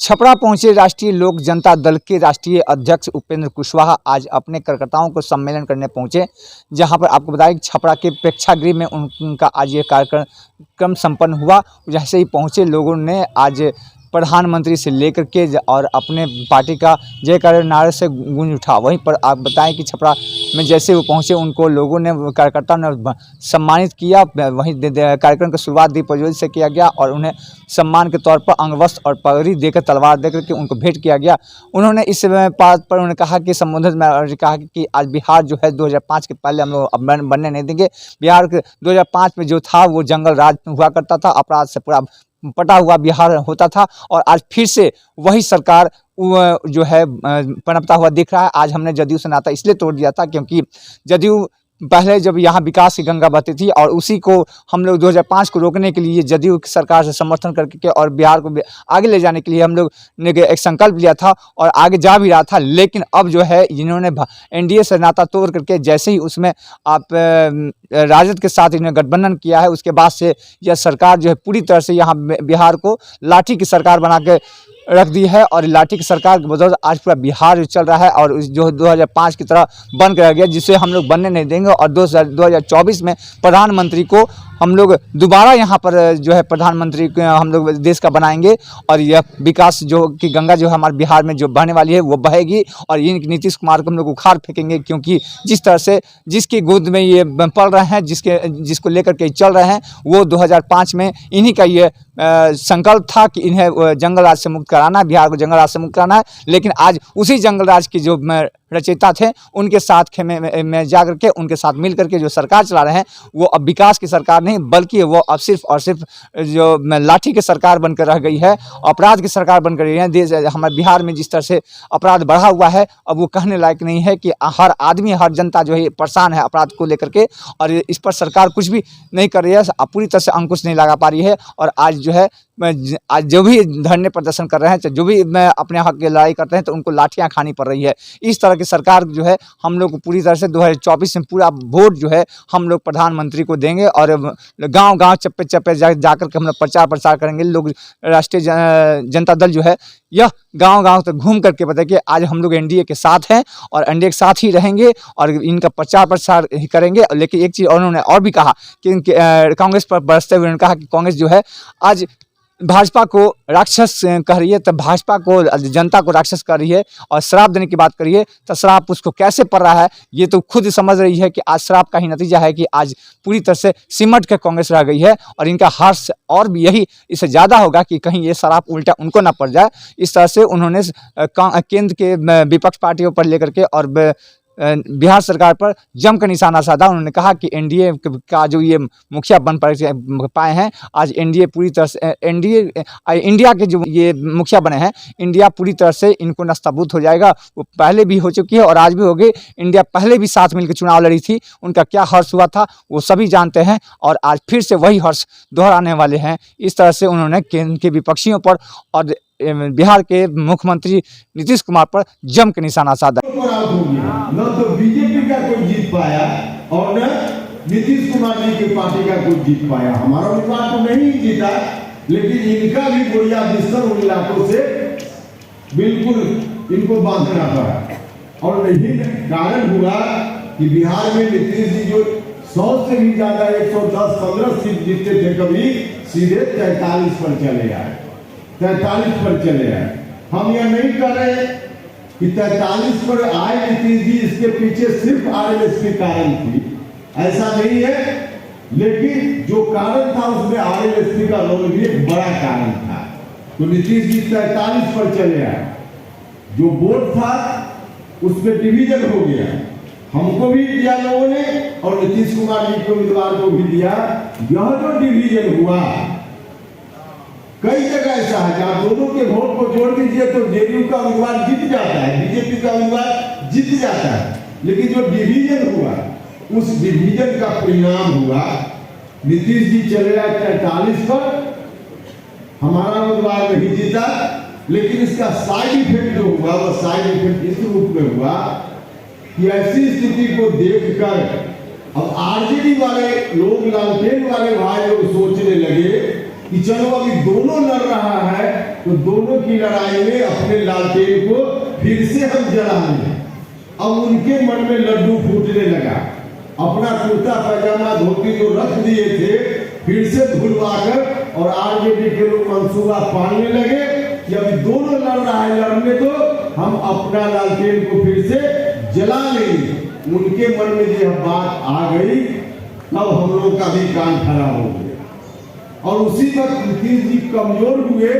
छपरा पहुंचे राष्ट्रीय लोक जनता दल के राष्ट्रीय अध्यक्ष उपेंद्र कुशवाहा आज अपने कार्यकर्ताओं को सम्मेलन करने पहुंचे, जहां पर आपको बताया कि छपरा के प्रेक्षागृह में उनका आज ये कार्यक्रम संपन्न हुआ। जैसे ही पहुंचे लोगों ने आज प्रधानमंत्री से लेकर के और अपने पार्टी का जयकार नारे से गूंज उठा। वहीं पर आप बताएं कि छपरा में जैसे वो पहुंचे उनको लोगों ने, कार्यकर्ताओं ने सम्मानित किया। वहीं कार्यक्रम की शुरुआत दीप प्रज्वलित से किया गया और उन्हें सम्मान के तौर पर अंगवस्त्र और पगड़ी देकर, तलवार देकर के उनको भेंट किया गया। उन्होंने इस बात पर उन्होंने कहा कि संबोधन में कहा कि आज बिहार जो है 2005 के पहले हम लोग बनने नहीं देंगे। बिहार के 2005 में जो था वो जंगल राज हुआ करता था, अपराध से पूरा पटा हुआ बिहार होता था और आज फिर से वही सरकार जो है पनपता हुआ दिख रहा है। आज हमने जदयू से नाता इसलिए तोड़ दिया था क्योंकि जदयू पहले जब यहाँ विकास की गंगा बहती थी और उसी को हम लोग 2005 को रोकने के लिए जदयू की सरकार से समर्थन करके और बिहार को आगे ले जाने के लिए हम लोग ने एक संकल्प लिया था और आगे जा भी रहा था। लेकिन अब जो है इन्होंने एनडीए से नाता तोड़ करके जैसे ही उसमें आप राजद के साथ इन्होंने गठबंधन किया है, उसके बाद से यह सरकार जो है पूरी तरह से यहाँ बिहार को लाठी की सरकार बना के रख दी है और लाठी की सरकार की बदौलत आज पूरा बिहार चल रहा है और जो 2005 की तरह बन कर रह गया, जिसे हम लोग बनने नहीं देंगे। और 2024 में प्रधानमंत्री को हम लोग दोबारा यहाँ पर जो है प्रधानमंत्री हम लोग देश का बनाएंगे और यह विकास जो कि गंगा जो है हमारे बिहार में जो बहने वाली है वो बहेगी और इन नीतीश कुमार को हम लोग उखाड़ फेंकेंगे। क्योंकि जिस तरह से जिसकी गोद में ये पल रहे हैं, जिसको लेकर के चल रहे हैं, वो 2005 में इन्हीं का ये संकल्प था कि इन्हें जंगल राज से मुक्त कराना है, बिहार को जंगल राज से मुक्त कराना है। लेकिन आज उसी जंगल राज की जो रचयिता थे उनके साथ खेमे में जाकर के उनके साथ मिल करके जो सरकार चला रहे हैं वो अब विकास की सरकार नहीं बल्कि वो अब सिर्फ और सिर्फ जो लाठी की सरकार बनकर रह गई है, अपराध की सरकार बनकर रही है। देश हमारे बिहार में जिस तरह से अपराध बढ़ा हुआ है अब वो कहने लायक नहीं है कि हर आदमी, हर जनता जो है परेशान है अपराध को लेकर के और इस पर सरकार कुछ भी नहीं कर रही है, पूरी तरह से अंकुश नहीं लगा पा रही है। और आज जो है आज जो भी धरने प्रदर्शन कर रहे हैं, जो भी अपने हक की लड़ाई करते हैं तो उनको लाठियां खानी पड़ रही है। इस तरह की सरकार जो है हम लोग पूरी तरह से 2024 में पूरा वोट जो है हम लोग प्रधानमंत्री को देंगे और गांव-गांव चप्पे-चप्पे जाकर के हम लोग प्रचार करेंगे। लोग राष्ट्रीय जनता दल जो है यह गांव-गांव तक घूम करके बताए कि आज हम लोग एनडीए के साथ हैं और एनडीए के साथ ही रहेंगे और इनका प्रचार ही करेंगे। लेकिन एक चीज़ उन्होंने और भी कहा कि कांग्रेस पर बरसते हुए उन्होंने कहा कि कांग्रेस जो है आज भाजपा को राक्षस कह रही है, तब भाजपा को जनता को राक्षस कर रही है और श्राप देने की बात कर रही है, तो श्राप उसको कैसे पड़ रहा है ये तो खुद समझ रही है कि आज श्राप का ही नतीजा है कि आज पूरी तरह से सिमट के कांग्रेस रह गई है और इनका हार और भी यही इससे ज़्यादा होगा कि कहीं ये श्राप उल्टा उनको ना पड़ जाए। इस तरह से उन्होंने केंद्र के विपक्ष पार्टियों पर लेकर के और बिहार सरकार पर जमकर निशाना साधा। उन्होंने कहा कि एनडीए का जो ये मुखिया बन पाए हैं, आज एनडीए पूरी तरह से इंडिया के जो ये मुखिया बने हैं, इंडिया पूरी तरह से इनको नस्ताबूत हो जाएगा। वो पहले भी हो चुकी है और आज भी हो गई। इंडिया पहले भी साथ मिलकर चुनाव लड़ी थी, उनका क्या हर्ष हुआ था वो सभी जानते हैं और आज फिर से वही हर्ष दोहराने वाले हैं। इस तरह से उन्होंने केंद्र के विपक्षियों पर और बिहार के मुख्यमंत्री नीतीश कुमार पर जम के निशाना साधा। न तो बीजेपी का कोई जीत पाया और न नीतीश कुमार जी की पार्टी का कोई जीत पाया। हमारा उम्मीदवार तो नहीं जीता, लेकिन इनका भी गोलियां बिस्तर उन इलाकों से बिल्कुल इनको बांधना पड़ा और यही कारण हुआ कि बिहार में नीतीश जी जो 100 से भी ज्यादा 110-15 सीट जीतते थे, कभी सीधे 43 पर चले आए, 43 पर चले आए। हम यह नहीं कर रहे कि 43 पर आए नीतीश जी, इसके पीछे सिर्फ आरएलएस के कारण थी, ऐसा नहीं है। लेकिन जो कारण था उसमें आरएलएस का रोल भी एक बड़ा कारण था। तो नीतीश जी 43 पर चले आए, जो वोट था उसमें डिवीजन हो गया। हमको भी दिया लोगों ने और नीतीश कुमार जी के उम्मीदवार को भी दिया। यह जो डिवीजन हुआ कई जगह ऐसा है कि आप दोनों के वोट को जोड़ दीजिए तो जेडीयू का उम्मीदवार जीत जाता है, बीजेपी का उम्मीदवार जीत जाता है। लेकिन जो डिवीजन हुआ उस डिवीजन का परिणाम हुआ नीतीश जी चले आए 43 पर, हमारा उम्मीदवार नहीं जीता। लेकिन इसका साइड इफेक्ट जो हुआ वो साइड इफेक्ट इस रूप में हुआ कि ऐसी स्थिति को देखकर अब आरजेडी वाले लोग, लालटेन वाले भाई लोग सोचने लगे कि चलो अभी दोनों लड़ रहा है तो दोनों की लड़ाई में अपने लालटेन को फिर से हम जला लें। अब उनके मन में लड्डू फूटने लगा, अपना कुर्ता पैजामा धोती जो रख दिए थे फिर से धुलवाकर और आरजेडी के लोग मंसूबा पालने लगे कि अभी दोनों लड़ रहा है, लड़ने तो हम अपना लालटेन को फिर से जला लेंगे। उनके मन में यह बात आ गई, तब हम लोग का भी कान खड़ा हो गया और उसी वक्त नीतीश जी कमजोर हुए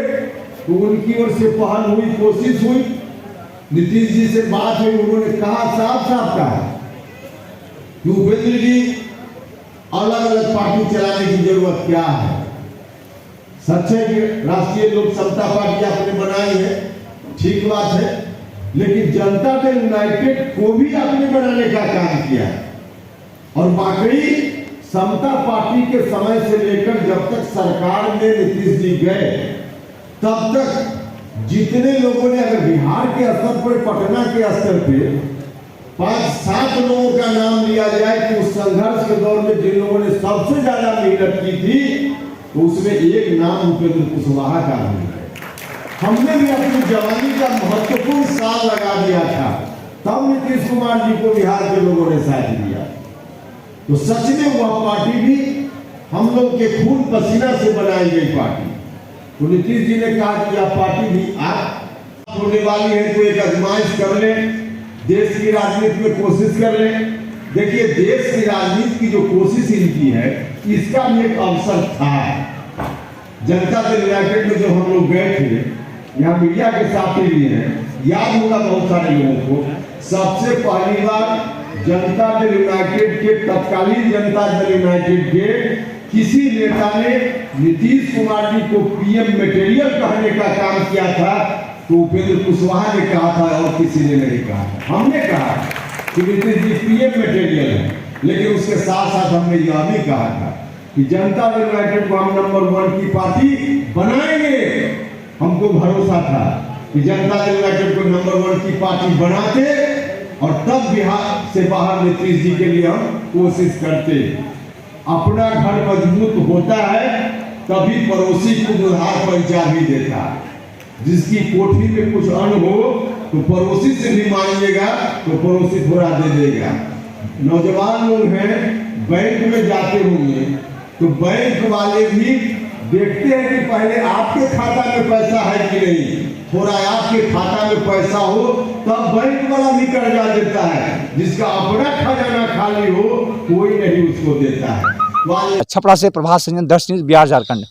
तो उनकी ओर से पहल हुई, कोशिश हुई, नीतीश जी से बात हुई, उन्होंने कहा साफ साफ कहा कि उपेंद्र जी अलग अलग पार्टी चलाने की जरूरत क्या है। सच है कि राष्ट्रीय लोक समता पार्टी आपने बनाई है, ठीक बात है, लेकिन जनता दल यूनाइटेड को भी आपने बनाने का काम किया है। और वाकई समता पार्टी के समय से लेकर जब तक सरकार में नीतीश जी गए तब तक जितने लोगों ने, अगर बिहार के स्तर पर, पटना के स्तर पे 5-7 लोगों का नाम लिया जाए कि उस संघर्ष के दौर में जिन लोगों ने सबसे ज्यादा मेहनत की थी तो उसमें एक नाम उपेंद्र कुशवाहा का भी है। हमने भी अपनी जवानी का महत्वपूर्ण साल लगा दिया था, तब नीतीश कुमार जी को बिहार के लोगों ने साथ दिया। तो सच में वह पार्टी भी हम लोग के खून पसीना से बनाई गई पार्टी। तो नीतीश जी ने कहा कि यह पार्टी भी आप होने वाली है तो एक आजमाइश कर लें, देश की राजनीति में कोशिश कर लें। देखिए, देश की राजनीति की जो कोशिश इनकी है इसका भी एक अवसर था। जनता दल यूनाइटेड में जब हम लोग गए थे, यहाँ मीडिया के साथ ही लिए हैं, याद होगा बहुत सारे लोगों को, सबसे पहली बार जनता दल यूनाइटेड के, तत्कालीन जनता दल यूनाइटेड के किसी नेता ने नीतीश कुमार जी को पीएम मटेरियल कहने का काम किया था तो उपेंद्र कुशवाहा ने कहा था और किसी ने नहीं कहा था। हमने कहा कि नीतीश जी पीएम मटेरियल है, लेकिन उसके साथ साथ हमने यह भी कहा था कि जनता दल यूनाइटेड को हम नंबर 1 की पार्टी बनाएंगे। हमको भरोसा था कि जनता दल यूनाइटेड को नंबर 1 की पार्टी बनाते और तब बिहार से बाहर नीतीश जी के लिए हम कोशिश करते। अपना घर मजबूत होता है तभी पड़ोसी को उधार पैसा भी देता है। जिसकी कोठी में कुछ अन्न हो तो पड़ोसी से भी मांगिएगा तो पड़ोसी थोड़ा दे देगा। नौजवान लोग हैं, बैंक में जाते होंगे तो बैंक वाले भी देखते हैं कि पहले आपके खाता में पैसा है कि नहीं, थोड़ा आपके खाता में पैसा हो तब बैंक वाला भी कर्जा देता है। जिसका अपना खजाना खाली हो कोई नहीं उसको देता है। छपरा से प्रभात संजन, 10 न्यूज़, बिहार झारखंड।